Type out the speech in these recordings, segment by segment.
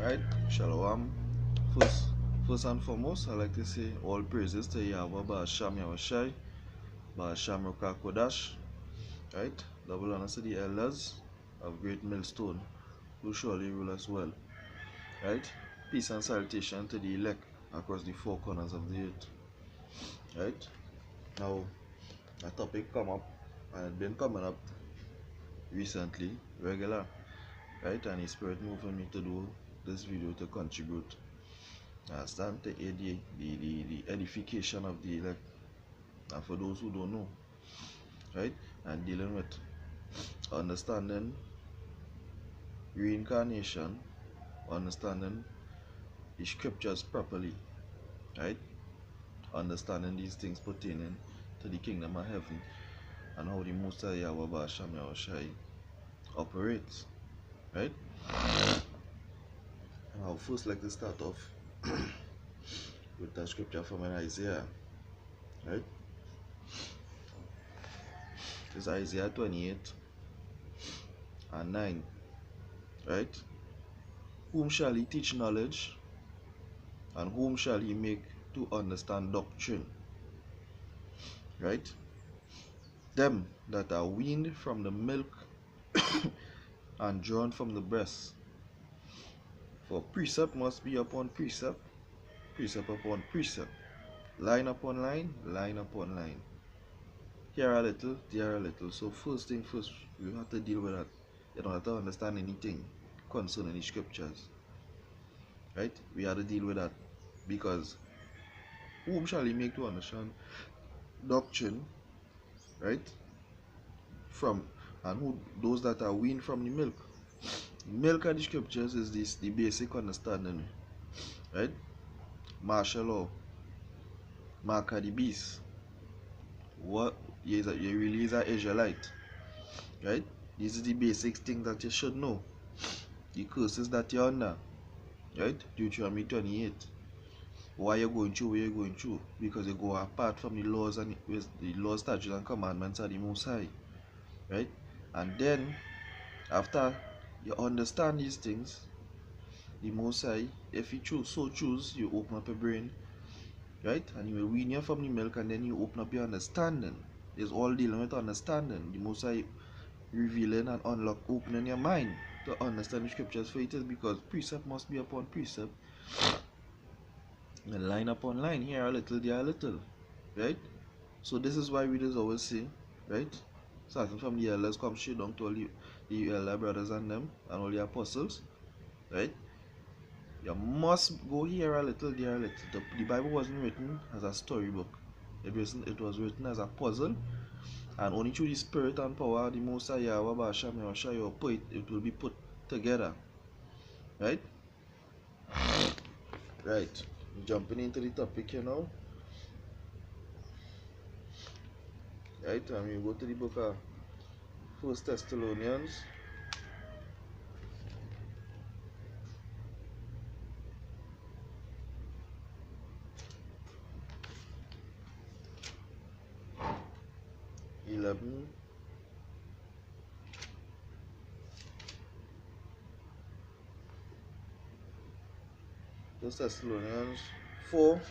Alright, Shalom. First and foremost, I like to say all praises to Yahweh Ba'asham Yahushai, Ba'asham Ruka Kodash. Right? Double honors to the elders of Great Millstone, who surely rule us well. Right? Peace and salutation to the elect across the four corners of the earth. Right? Now, a topic come up, and it's been coming up recently, regular. Right? And the Spirit moving me to do this video to contribute. Stand to aid the edification of the elect, and for those who don't know, right, and dealing with understanding reincarnation, understanding the scriptures properly, right, understanding these things pertaining to the kingdom of heaven and how the Most High Yahweh Ba'asham Yahushai operates, right. And I'll first like to start off with the scripture from Isaiah, right. It's Isaiah 28 and 9, right? Whom shall he teach knowledge, and whom shall he make to understand doctrine? Right? Them that are weaned from the milk and drawn from the breast. For precept must be upon precept, precept upon precept, line upon line, line upon line. Here a little, there a little. So first thing first, you have to deal with that. You don't have to understand anything concerning the scriptures. Right? We have to deal with that. Because whom shall he make to understand doctrine, right? And who those that are weaned from the milk. Milk of the scriptures is the basic understanding, right? Martial law, mark of the beast. What you really is an Israelite, right? This is the basic thing that you should know. The curses that you're under, right? Deuteronomy 28. Why you're going through where you're going through? Because you go apart from the laws and the laws, statutes, and commandments of the Most High, right? And then after you understand these things, the Most High, if you choose, you open up your brain, right? And you will wean you from the milk, and then you open up your understanding. It's all dealing with understanding. The Most High revealing and opening your mind to understand the scriptures, for it is because precept must be upon precept, and line upon line, here a little, there a little, right? So this is why we just always say, right, starting from the elders, come straight down to all the elder brothers and them and all the apostles, right? You must go here a little, there a little. The Bible wasn't written as a storybook. It was written as a puzzle, and only through the Spirit and power of the Most High Yahweh Ba'asham Yahushai it will be put together, right? Right. Jumping into the topic here now. Right, and we go to the book of 1 Thessalonians. First Thessalonians 4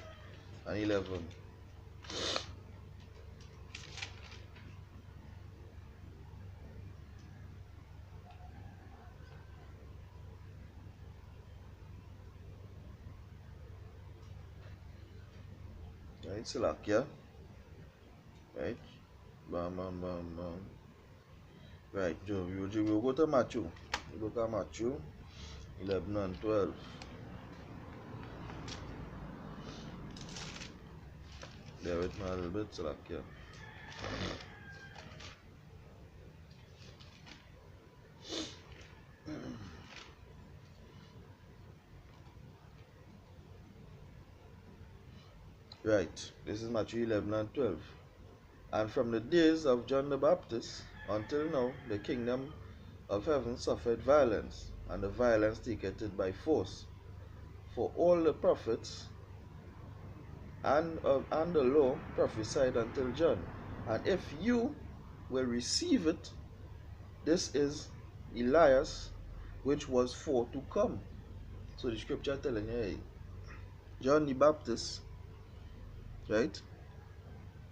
and 11. Right, Salakia. Right, bam, bam, bam, bam. Right, Joe, we'll go to Matthew. We'll look at Matthew 11 and 12. Bear with me a little bit, Salakia. Right, this is Matthew 11 and 12. And from the days of John the Baptist until now, the kingdom of heaven suffered violence, and the violence taketh it by force. For all the prophets and the law prophesied until John. And if you will receive it, this is Elias, which was for to come. So the scripture telling you, hey, John the Baptist, right,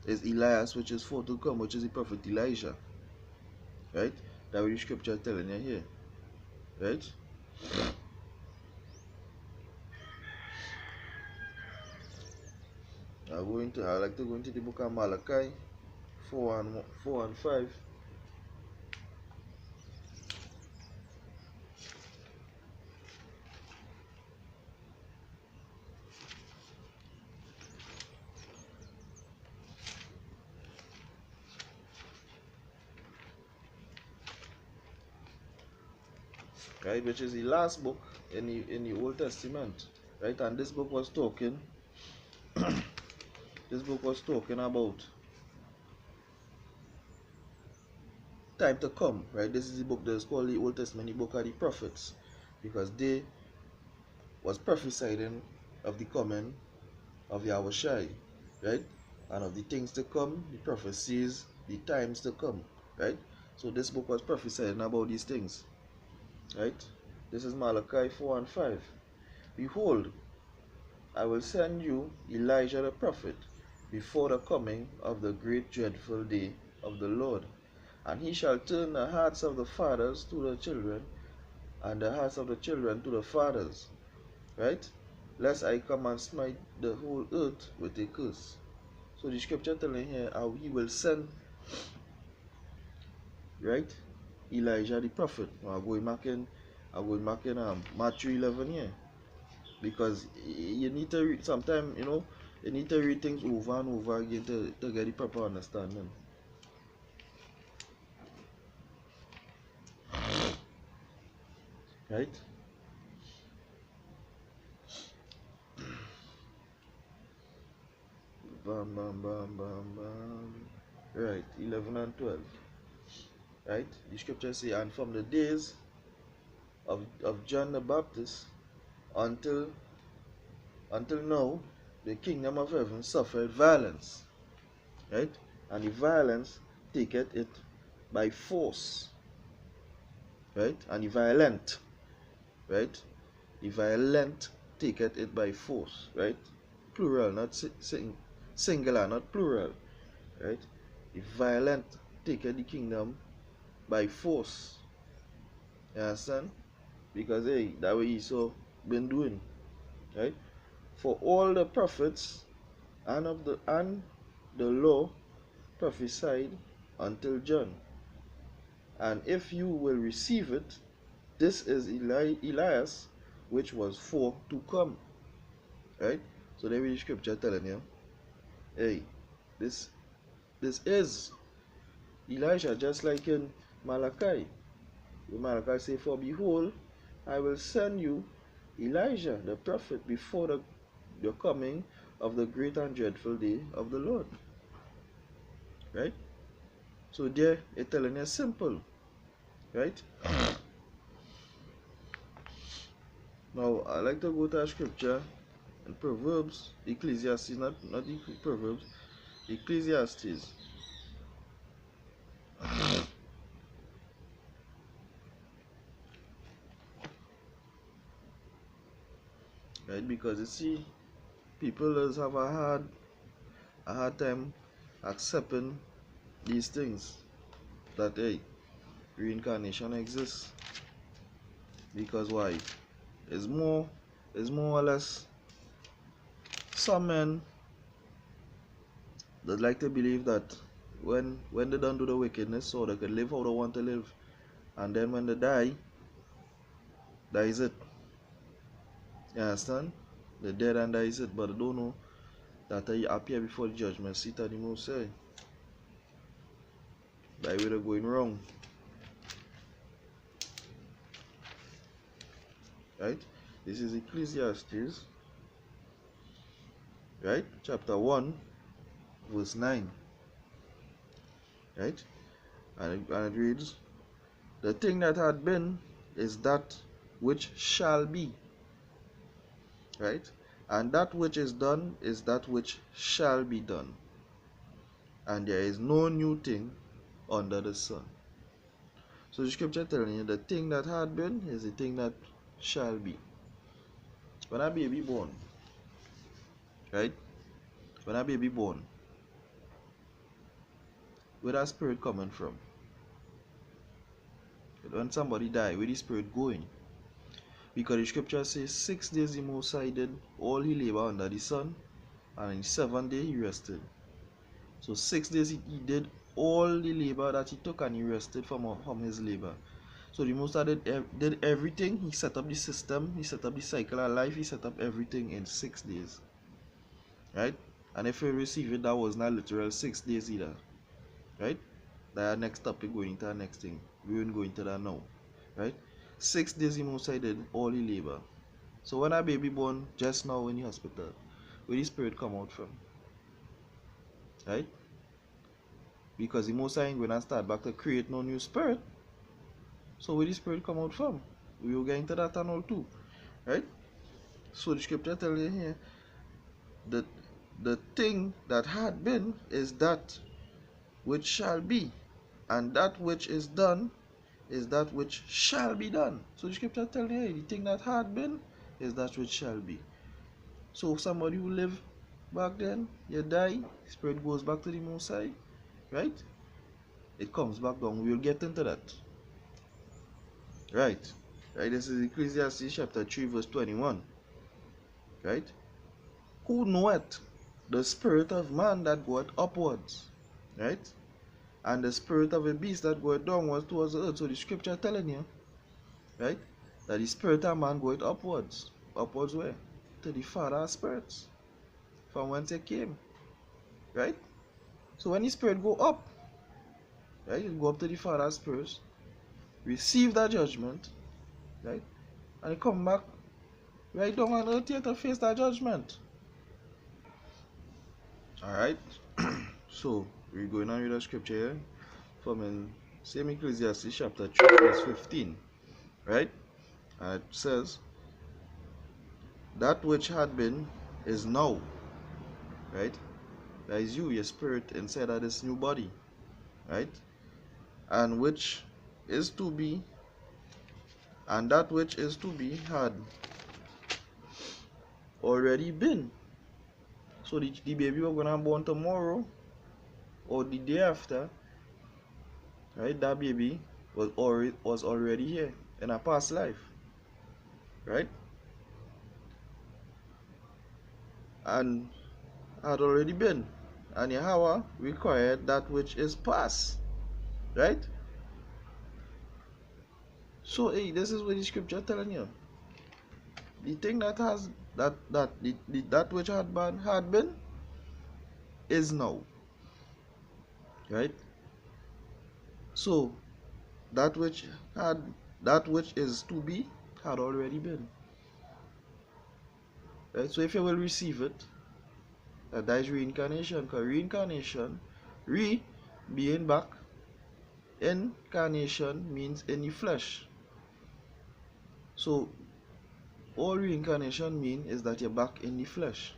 is Elias, which is for to come, which is the prophet Elijah, right? That what the scripture telling you here, right? I like to go into the book of Malachi 4 and 5. Right, which is the last book in the Old Testament, right? And this book was talking about time to come, right? This is the book that is called the Old Testament, the book of the prophets, because they was prophesying of the coming of Yahushai, right? And of the things to come, the prophecies, the times to come, right? So this book was prophesying about these things, right? This is Malachi 4 and 5. Behold, I will send you Elijah the prophet before the coming of the great dreadful day of the Lord. And he shall turn the hearts of the fathers to the children, and the hearts of the children to the fathers. Right? Lest I come and smite the whole earth with a curse. So the scripture telling here how he will send, right, Elijah the prophet. I'm going back in Matthew 11 here. Because you need to read, sometimes, you need to read things over and over again to get the proper understanding. Right? Bam, bam, bam, bam, bam. Right, 11 and 12. Right? The scripture say, and from the days of John the Baptist until now, the kingdom of heaven suffered violence. Right? And the violence taketh it by force. Right? And the violent. Right? The violent taketh it by force, right? Plural, not singular, not plural, right? The violent taketh the kingdom by force. You understand? Because hey, that way Esau been doing, right? For all the prophets and the law prophesied until John. And if you will receive it, this is Elias, which was for to come. Right? So there is scripture telling you, hey, this is Elijah, just like in Malachi. Malachi say, for behold, I will send you Elijah the prophet before the coming of the great and dreadful day of the Lord. Right? So there it's telling you simple. Right? Now I like to go to a scripture in Proverbs, Ecclesiastes, not Proverbs, Ecclesiastes. Right? Because you see, people just have a hard time accepting these things, that hey, reincarnation exists. Because why? It's more or less some men that like to believe that when they don't do the wickedness, so they can live how they want to live, and then when they die, that is it. You understand? They're dead and that is it. But they don't know that they appear before the judgment seat of the Most High. That way they're going wrong. Right? This is Ecclesiastes, right? Chapter 1, verse 9. Right? And it reads, the thing that had been is that which shall be. Right? And that which is done is that which shall be done. And there is no new thing under the sun. So the scripture telling you the thing that had been is the thing that shall be. when a baby born, right? When a baby born, where that spirit coming from? When somebody die, where the spirit going? Because the scripture says 6 days the Most High did all he labor under the sun, and in the 7th day he rested. So 6 days he did all the labor that he took, and he rested from his labor. So the Most High did everything. He set up the system, he set up the cycle of life, he set up everything in 6 days. Right? And if you receive it, that was not literal 6 days either. Right? That next topic, going into the next thing. We won't go into that now. Right? 6 days the Most High did all the labor. So when a baby born just now in the hospital, where the spirit come out from? Right? Because the Most High ain't gonna start back to create no new spirit. So where the spirit come out from? We will get into that and all too. Right? So the scripture tells you here that the thing that had been is that which shall be, and that which is done is that which shall be done. So the scripture tells you, hey, the thing that had been is that which shall be. So somebody who lived back then, you die, spirit goes back to the Most High, right? It comes back down. We'll get into that. Right. Right. This is Ecclesiastes chapter 3 verse 21. Right? Who knoweth the spirit of man that goeth upwards? Right? And the spirit of a beast that goeth downwards towards the earth. So the scripture telling you, right, that the spirit of man goeth upwards. Upwards where? To the Father of spirits, from whence it came. Right? So when the spirit go up, right, it go up to the Father of spirits, receive that judgment, right, and it come back right down on earth here to face that judgment. Alright. So we're going on with the scripture here from in same Ecclesiastes chapter 3 verse 15. Right? And it says, that which had been is now. Right? That is you, your spirit inside of this new body. Right? And which is to be, and that which is to be had already been. So the baby we're gonna born tomorrow or the day after, right? That baby was already here in a past life, right? And had already been, and Yahweh required that which is past, right? So hey, this is what the scripture telling you. The thing that has that which had been is now, right? So that which is to be had already been, right? So if you will receive it, that is reincarnation. Because reincarnation, being back, incarnation means in the flesh. So all reincarnation mean is that you're back in the flesh,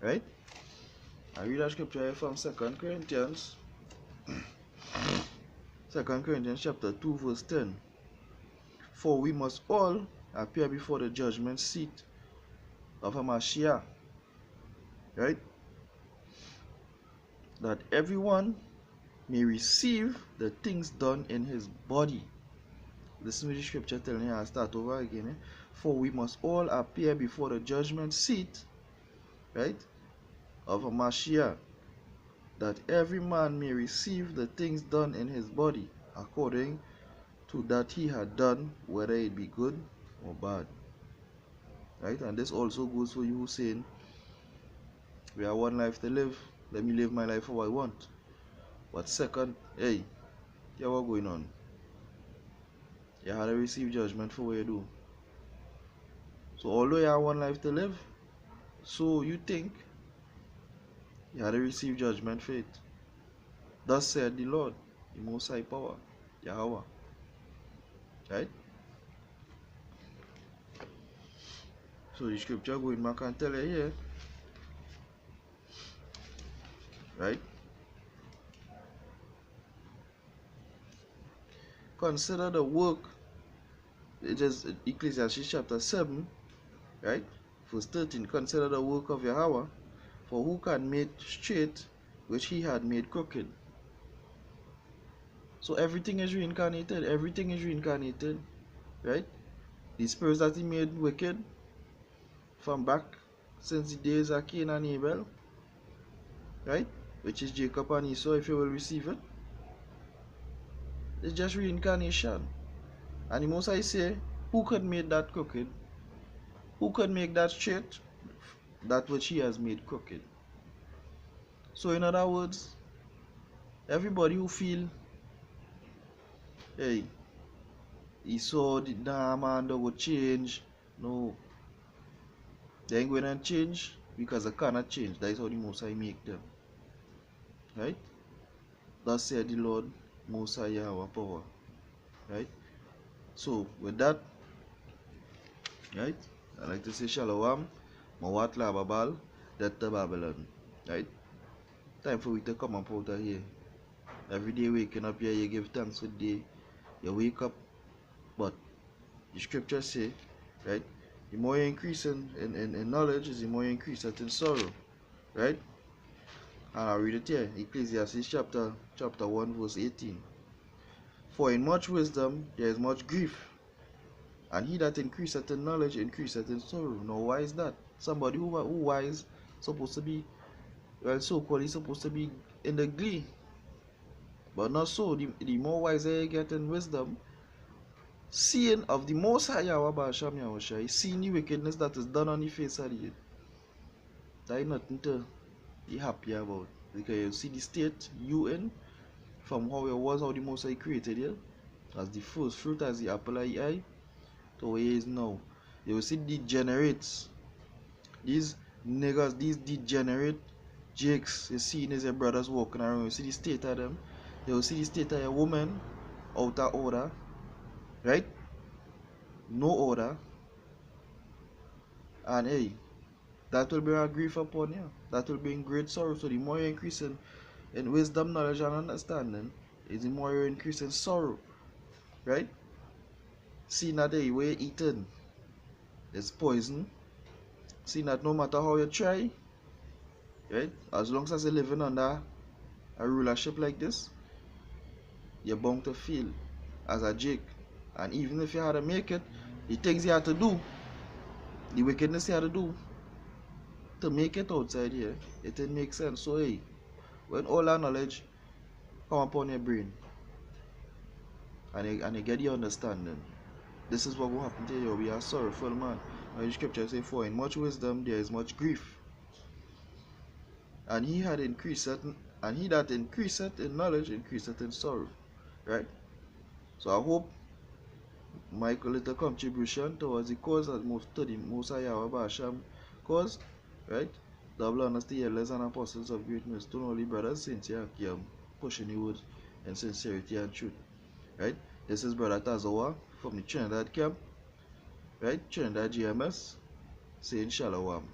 right? I read a scripture here from 2 Corinthians 2 Corinthians chapter 2 verse 10. For we must all appear before the judgment seat of a Mashiach, right? That everyone may receive the things done in his body. Listen to the scripture telling you, I'll start over again. For we must all appear before the judgment seat, right, of a Mashiach, that every man may receive the things done in his body, according to that he had done, whether it be good or bad. Right? And this also goes for you who saying, we have one life to live, let me live my life how I want. But second, hey, yeah, what going on? You had to receive judgment for what you do. So although you have one life to live, so you think you had to receive judgment for it. Thus said the Lord, the Most High Power, Yahweh. Right? So the scripture going back and tell you here, right? Consider the work, it is Ecclesiastes chapter 7, right? Verse 13, consider the work of Yahweh, for who can make straight which he had made crooked? So everything is reincarnated. Everything is reincarnated, right? The spirits that he made wicked from back since the days of Cain and Abel, right? Which is Jacob and Esau, if you will receive it. It's just reincarnation. And the most I say, who could make that crooked? Who could make that straight? That which he has made crooked. So in other words, everybody who feel, hey, Esau the man that would change, no, they ain't going to change because they cannot change. That is how the Most High make them. Right? Thus said the Lord, Most High Yahweh power. Right? So with that, right, I like to say Shalom, Mawat La Babal, that the Babylon. Right? Time for we to come up out of here. Every day waking up here, you give thanks for the day. You wake up, but the scriptures say, right, the more you increase in knowledge is the more you increase in sorrow. Right? And I'll read it here. Ecclesiastes chapter 1 verse 18. For in much wisdom there is much grief, and he that increaseth in knowledge increaseth in sorrow. Now why is that? Somebody who wise supposed to be, well, so called, he's supposed to be in the glee. But not so. The more wiser you get in wisdom, seeing of the Most High Yahweh Basham Yahushai, seeing the wickedness that is done on the face of the earth, that is nothing to be happy about. Because you see the state you in, from how it was, how the Most High created you, as the first fruit, as the apple of the eye, to where he is now. You will see degenerates, these niggas, these degenerate jakes you see as your brothers walking around. You see the state of them. You will see the state of a woman out of order, right? No order. And hey, that will bring a grief upon you. That will bring great sorrow. So the more you increase in wisdom, knowledge, and understanding, is the more you increase in sorrow, right? Seeing that the way you eating is poison. Seeing that no matter how you try, right, as long as you're living under a rulership like this, you're bound to fail as a jake. And even if you had to make it, the things you had to do, the wickedness you had to do to make it outside here, it didn't make sense. So hey, when all that knowledge come upon your brain and you get the understanding, this is what will happen to you. You'll be a sorrowful man. And the scripture say, for in much wisdom there is much grief. And he that increaseth in knowledge increaseth in sorrow. Right? So I hope my little contribution towards the cause of the Most High Yahweh Basham cause, right? Double honors the elders and apostles of great wisdom, only brothers, sincere, pushing the word in sincerity and truth. Right? This is Brother Tazawa from the Trinidad camp, right? Trinidad GMS, saying Shalom.